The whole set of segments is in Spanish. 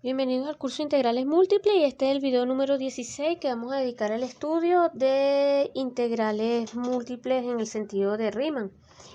Bienvenidos al curso Integrales Múltiples y este es el video número 16 que vamos a dedicar al estudio de integrales múltiples en el sentido de Riemann.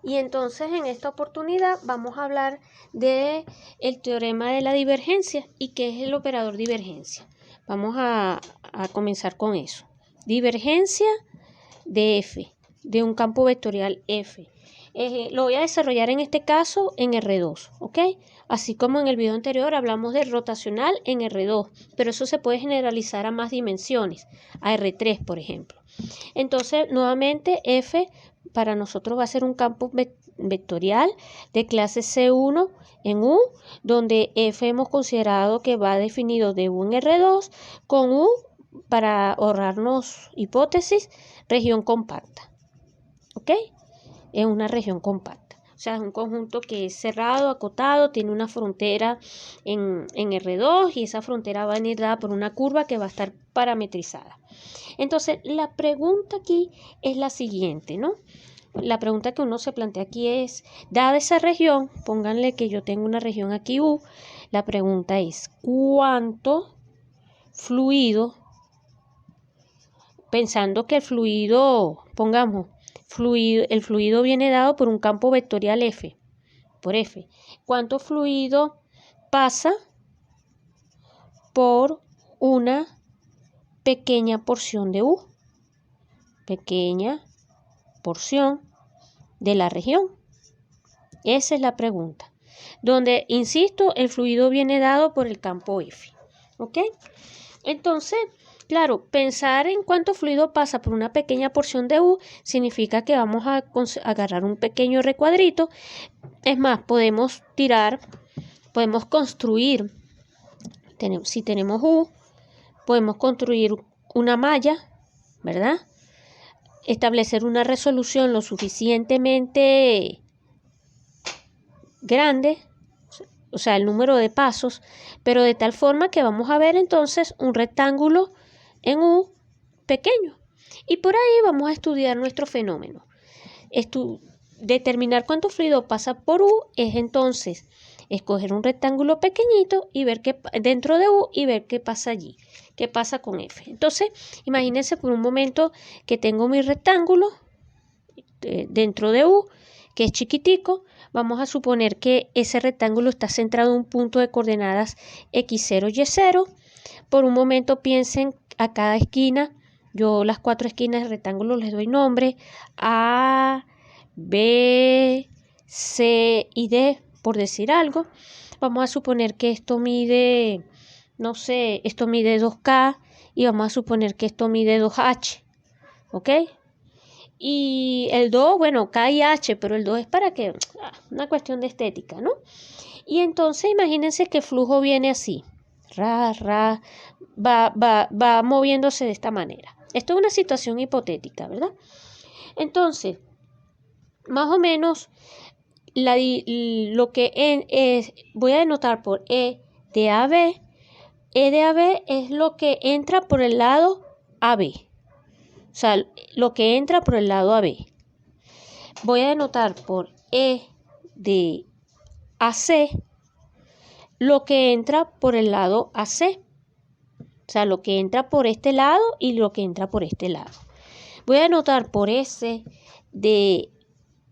Y entonces en esta oportunidad vamos a hablar de el teorema de la divergencia y qué es el operador divergencia. Vamos a comenzar con eso. Divergencia de f, de un campo vectorial f. Lo voy a desarrollar en este caso en R2, ¿ok? Así como en el video anterior hablamos de rotacional en R2, pero eso se puede generalizar a más dimensiones, a R3 por ejemplo. Entonces, nuevamente f para nosotros va a ser un campo vectorial de clase C1 en U, donde f hemos considerado que va definido de U en R2 con U, para ahorrarnos hipótesis, región compacta, ¿ok? Es una región compacta. O sea, es un conjunto que es cerrado, acotado, tiene una frontera en R2 y esa frontera va a venir dada por una curva que va a estar parametrizada. Entonces, la pregunta aquí es la siguiente, ¿no? La pregunta que uno se plantea aquí es, dada esa región, pónganle que yo tengo una región aquí U, la pregunta es, ¿cuánto fluido, pensando que el fluido, pongamos, el fluido viene dado por un campo vectorial F, por F. ¿Cuánto fluido pasa por una pequeña porción de U? Pequeña porción de la región. Esa es la pregunta. Donde, insisto, el fluido viene dado por el campo F. ¿Ok? Entonces, claro, pensar en cuánto fluido pasa por una pequeña porción de U significa que vamos a agarrar un pequeño recuadrito. Es más, podemos construir, si tenemos U, podemos construir una malla, ¿verdad? Establecer una resolución lo suficientemente grande, o sea, el número de pasos, pero de tal forma que vamos a ver entonces un rectángulo en U pequeño. Y por ahí vamos a estudiar nuestro fenómeno. Determinar cuánto fluido pasa por U es entonces escoger un rectángulo pequeñito y ver qué dentro de U y ver qué pasa allí, qué pasa con F. Entonces, imagínense por un momento que tengo mi rectángulo dentro de U, que es chiquitico. Vamos a suponer que ese rectángulo está centrado en un punto de coordenadas x0, y0. Por un momento piensen a cada esquina. Yo las 4 esquinas del rectángulo les doy nombre: A, B, C y D, por decir algo. Vamos a suponer que esto mide, no sé, esto mide 2K y vamos a suponer que esto mide 2H, ¿ok? Y el 2, bueno, K y H, pero el 2 es para que, una cuestión de estética, ¿no? Y entonces imagínense que el flujo viene así, va moviéndose de esta manera. Esto es una situación hipotética, ¿verdad? Entonces, más o menos, lo que voy a denotar por E de AB. E de AB es lo que entra por el lado AB. O sea, lo que entra por el lado AB. Voy a denotar por E de AC lo que entra por el lado AC. O sea, lo que entra por este lado y lo que entra por este lado. Voy a denotar por S de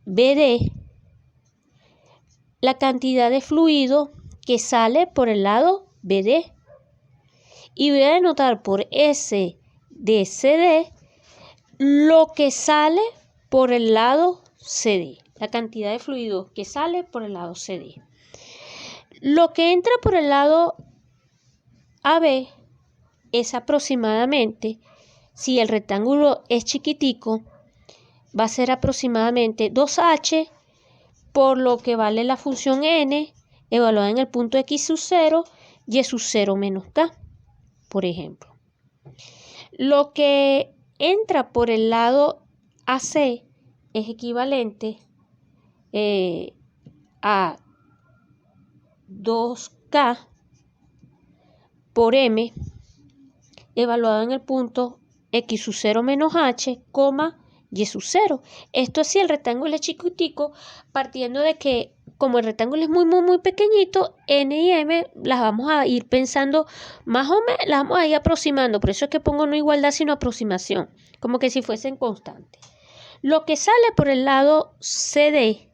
BD la cantidad de fluido que sale por el lado BD. Y voy a denotar por S de CD lo que sale por el lado CD. La cantidad de fluido que sale por el lado CD. Lo que entra por el lado AB es aproximadamente, si el rectángulo es chiquitico, va a ser aproximadamente 2H, por lo que vale la función n evaluada en el punto x sub 0, y sub 0 menos k, por ejemplo. Lo que entra por el lado AC es equivalente a 2K por M evaluado en el punto x sub 0 menos h, y sub 0. Esto si el rectángulo es chiquitico, partiendo de que como el rectángulo es muy pequeñito, n y m las vamos a ir pensando más o menos, las vamos a ir aproximando. Por eso es que pongo no igualdad, sino aproximación, como que si fuesen constantes. Lo que sale por el lado CD,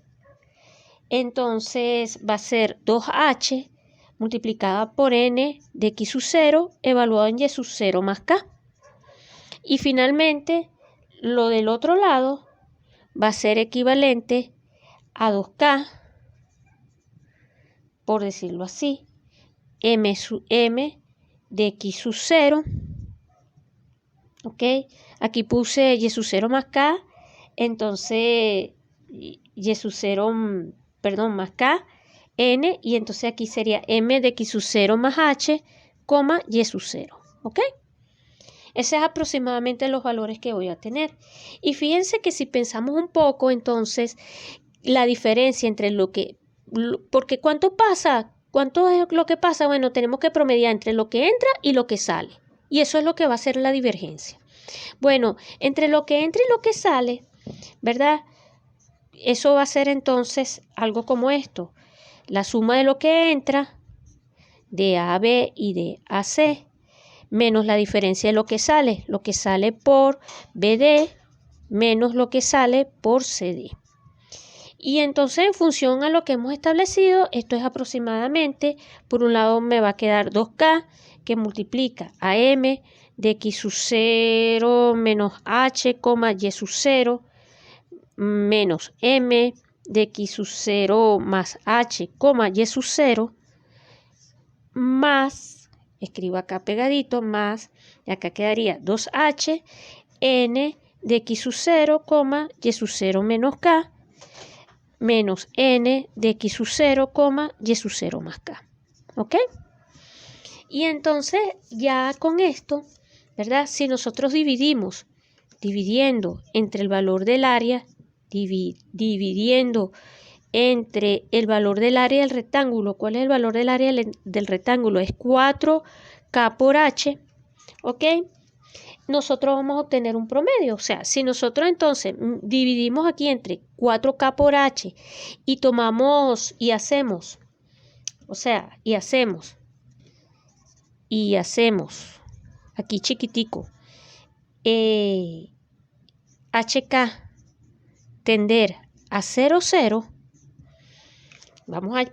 entonces va a ser 2h multiplicada por n de x sub 0 evaluado en y sub 0 más k. Y finalmente, lo del otro lado va a ser equivalente a 2k, por decirlo así, m de x sub 0, ¿ok? Aquí puse y sub 0 más k, entonces y sub 0, perdón, más k, n, y entonces aquí sería m de x sub 0 más h, y sub 0, ¿ok? Esos es aproximadamente los valores que voy a tener. Y fíjense que si pensamos un poco, entonces, la diferencia entre porque ¿cuánto pasa? ¿Cuánto es lo que pasa? Bueno, tenemos que promediar entre lo que entra y lo que sale. Y eso es lo que va a ser la divergencia. Bueno, entre lo que entra y lo que sale, ¿verdad? Eso va a ser entonces algo como esto. La suma de lo que entra, de A a B y de A a C, menos la diferencia de lo que sale por BD, menos lo que sale por CD. Y entonces, en función a lo que hemos establecido, esto es aproximadamente, por un lado me va a quedar 2K, que multiplica a M de X sub 0 menos H, Y sub 0, menos M de X sub 0 más H, Y sub 0, más, escribo acá pegadito, más, y acá quedaría 2H, N de X sub 0, Y sub 0 menos K, menos n de x sub 0, y sub 0 más k. ¿Ok? Y entonces ya con esto, ¿verdad? Si nosotros dividiendo entre el valor del área, dividiendo entre el valor del área del rectángulo, ¿cuál es el valor del área del rectángulo? Es 4k por h, ¿ok? Nosotros vamos a obtener un promedio. O sea, si nosotros entonces dividimos aquí entre 4k por h y tomamos y hacemos, aquí chiquitico, HK tender a 0, 0,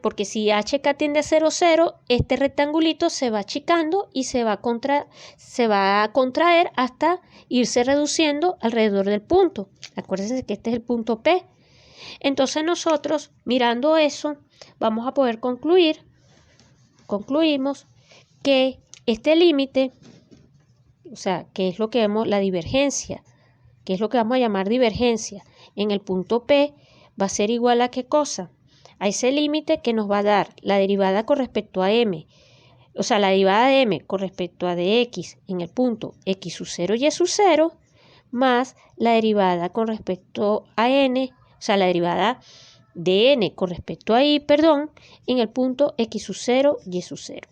porque si HK tiende a 0, 0, este rectangulito se va achicando y se va a contraer hasta irse reduciendo alrededor del punto. Acuérdense que este es el punto P. Entonces nosotros, mirando eso, vamos a poder concluimos que este límite, o sea, que es lo que vemos, la divergencia, que es lo que vamos a llamar divergencia, en el punto P va a ser igual a ¿qué cosa? A ese límite que nos va a dar la derivada con respecto a m, o sea, la derivada de m con respecto a dx en el punto x sub 0 y sub 0, más la derivada con respecto a n, o sea, la derivada de n con respecto a y, en el punto x sub 0 y sub 0.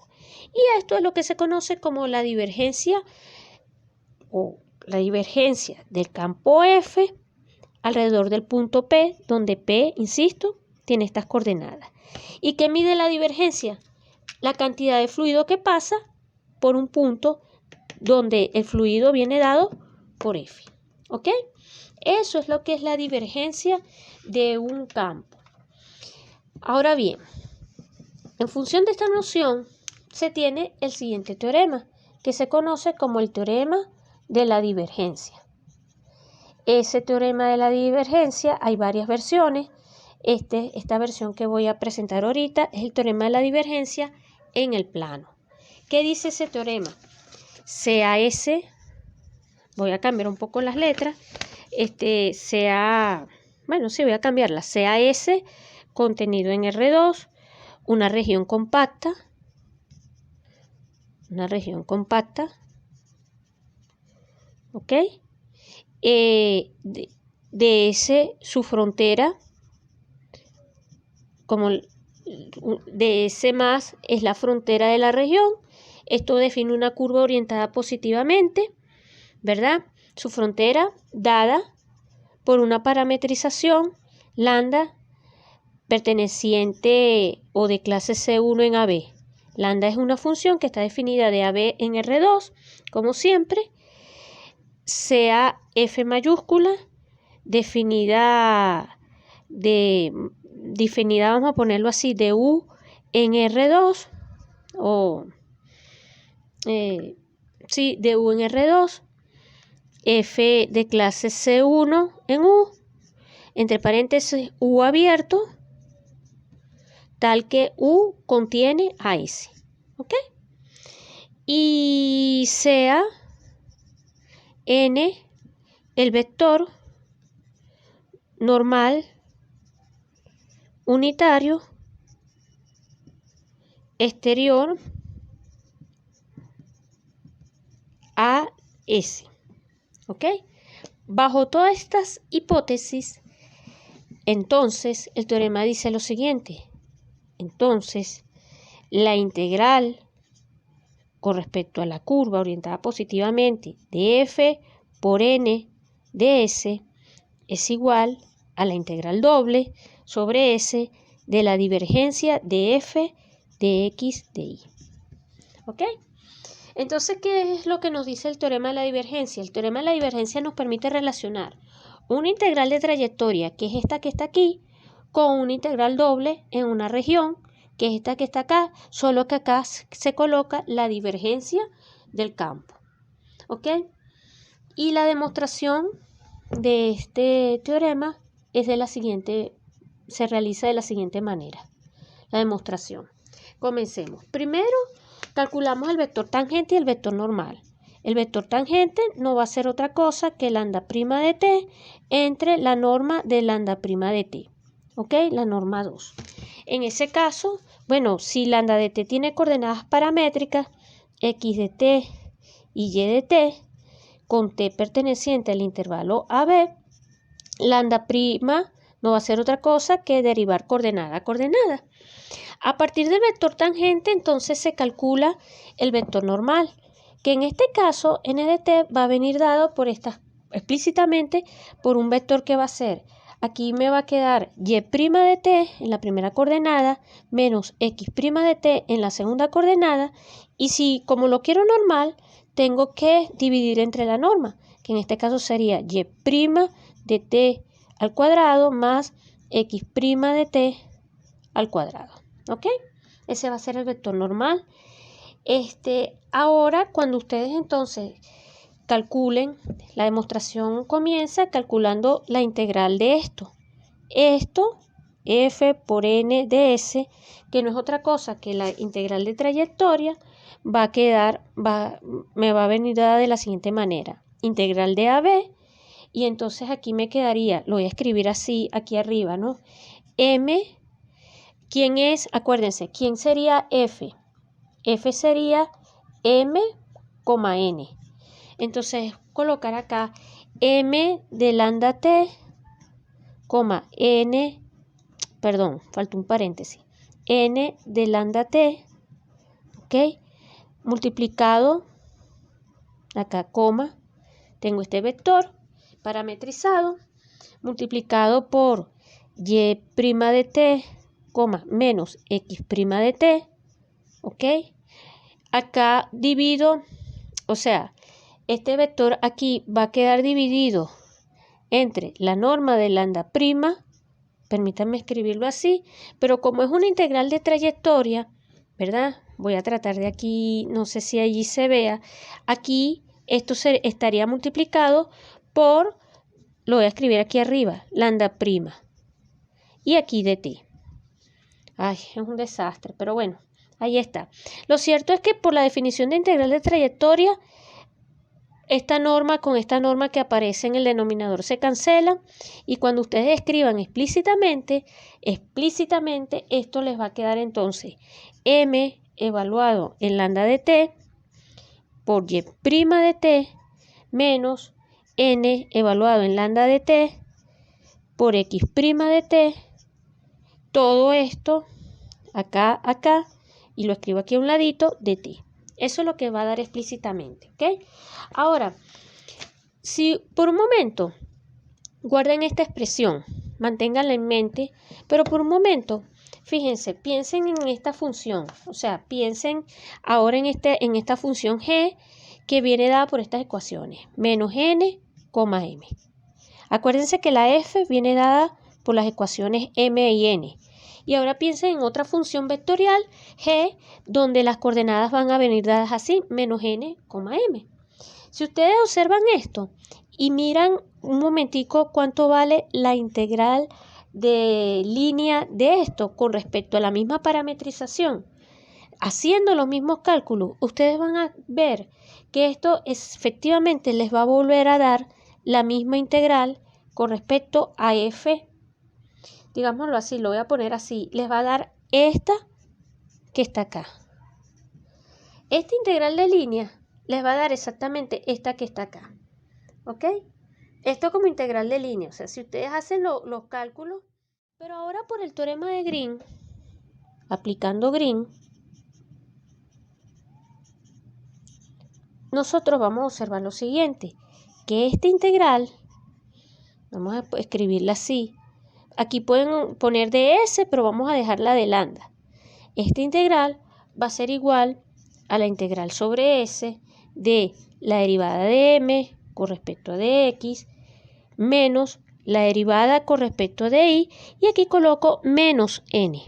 Y esto es lo que se conoce como la divergencia del campo F alrededor del punto P, donde P, insisto, tiene estas coordenadas. ¿Y qué mide la divergencia? La cantidad de fluido que pasa por un punto donde el fluido viene dado por F. ¿Ok? Eso es lo que es la divergencia de un campo. Ahora bien, en función de esta noción se tiene el siguiente teorema, que se conoce como el teorema de la divergencia. Ese teorema de la divergencia hay varias versiones. Esta versión que voy a presentar ahorita es el teorema de la divergencia en el plano. ¿Qué dice ese teorema? CAS, voy a cambiar un poco las letras, voy a cambiarla, CAS contenido en R2, una región compacta, ¿ok? DS, su frontera, como DS más es la frontera de la región. Esto define una curva orientada positivamente, ¿verdad? Su frontera dada por una parametrización lambda perteneciente o de clase C1 en AB. Lambda es una función que está definida de AB en R2, como siempre, sea F mayúscula, definida, vamos a ponerlo así, de U en R2, o de U en R2, F de clase C1 en U, entre paréntesis U abierto, tal que U contiene a S, ¿ok? Y sea N el vector normal unitario exterior a S, ¿ok? Bajo todas estas hipótesis, entonces el teorema dice lo siguiente. Entonces, la integral con respecto a la curva orientada positivamente de f por n de s es igual a la integral doble sobre s de la divergencia de f de x de y. ¿Ok? Entonces, ¿qué es lo que nos dice el teorema de la divergencia? El teorema de la divergencia nos permite relacionar una integral de trayectoria, que es esta que está aquí, con una integral doble en una región, que es esta que está acá, solo que acá se coloca la divergencia del campo. ¿Ok? Y la demostración de este teorema es de la siguiente, se realiza de la siguiente manera. La demostración. Comencemos. Primero, calculamos el vector tangente y el vector normal. El vector tangente no va a ser otra cosa que lambda prima de t entre la norma de lambda prima de t. ¿Ok? La norma 2. En ese caso, bueno, si lambda de t tiene coordenadas paramétricas, x de t y y de t, con t perteneciente al intervalo AB, lambda prima no va a ser otra cosa que derivar coordenada a coordenada. A partir del vector tangente, entonces se calcula el vector normal, que en este caso n de t va a venir dado por explícitamente por un vector que va a ser, aquí me va a quedar y' de t en la primera coordenada menos x' de t en la segunda coordenada, y si como lo quiero normal, tengo que dividir entre la norma, que en este caso sería y' de t al cuadrado más x' de t al cuadrado. ¿Ok? Ese va a ser el vector normal. Ahora, cuando ustedes entonces calculen, la demostración comienza calculando la integral de esto. Esto, f por n de s, que no es otra cosa que la integral de trayectoria, va a quedar, me va a venir dada de la siguiente manera. Integral de AB, y entonces aquí me quedaría, lo voy a escribir así aquí arriba, ¿no? M, ¿quién es? Acuérdense, ¿quién sería f? F sería m, n. Entonces, colocar acá m de lambda t, n, perdón, falta un paréntesis, n de lambda t, ¿ok? Multiplicado, acá coma, tengo este vector parametrizado, multiplicado por y' de t, menos x' de t, ¿ok? Acá divido, o sea, este vector aquí va a quedar dividido entre la norma de lambda prima, permítanme escribirlo así, pero como es una integral de trayectoria, ¿verdad? Voy a tratar de aquí, no sé si allí se vea, aquí esto estaría multiplicado por, lo voy a escribir aquí arriba, lambda prima, y aquí de t. Ay, es un desastre, pero bueno, ahí está. Lo cierto es que por la definición de integral de trayectoria, esta norma con esta norma que aparece en el denominador se cancelan, y cuando ustedes escriban explícitamente, esto les va a quedar entonces m evaluado en lambda de t por y' de t menos n evaluado en lambda de t por x' de t, todo esto acá, y lo escribo aquí a un ladito, de t. Eso es lo que va a dar explícitamente, ¿ok? Ahora, si por un momento Guarden esta expresión, manténganla en mente, pero por un momento, fíjense, piensen en esta función, o sea, piensen ahora en esta función g que viene dada por estas ecuaciones, menos n, m. Acuérdense que la f viene dada por las ecuaciones m y n. Y ahora piensen en otra función vectorial, g, donde las coordenadas van a venir dadas así, menos n, m. Si ustedes observan esto y miran un momentico cuánto vale la integral de línea de esto con respecto a la misma parametrización, haciendo los mismos cálculos, ustedes van a ver que esto efectivamente les va a volver a dar la misma integral con respecto a f, digámoslo así, lo voy a poner así, les va a dar esta que está acá. Esta integral de línea les va a dar exactamente esta que está acá, ¿ok? Esto como integral de línea, o sea, si ustedes hacen los cálculos, pero ahora por el teorema de Green, aplicando Green, nosotros vamos a observar lo siguiente, que esta integral, vamos a escribirla así, aquí pueden poner de S, pero vamos a dejarla de lambda. Esta integral va a ser igual a la integral sobre S de la derivada de m con respecto a dx menos la derivada con respecto a dy, y aquí coloco menos n.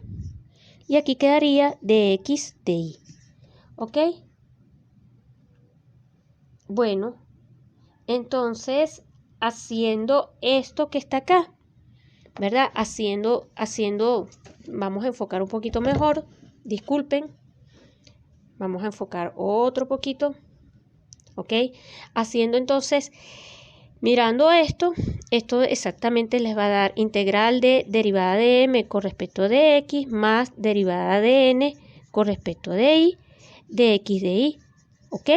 Y aquí quedaría dx dy. ¿Ok? Bueno, entonces, haciendo esto que está acá, ¿verdad? Haciendo, vamos a enfocar un poquito mejor, disculpen. Vamos a enfocar otro poquito, ¿ok? Haciendo entonces, mirando esto exactamente les va a dar integral de derivada de m con respecto de x más derivada de n con respecto de y, de x de y, ¿ok?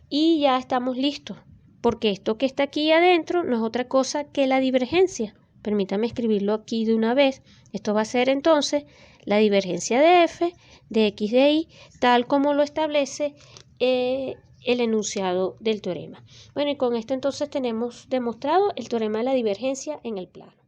Y ya estamos listos, porque esto que está aquí adentro no es otra cosa que la divergencia. Permítame escribirlo aquí de una vez. Esto va a ser entonces la divergencia de f de x de y, tal como lo establece el enunciado del teorema. Bueno, y con esto entonces tenemos demostrado el teorema de la divergencia en el plano.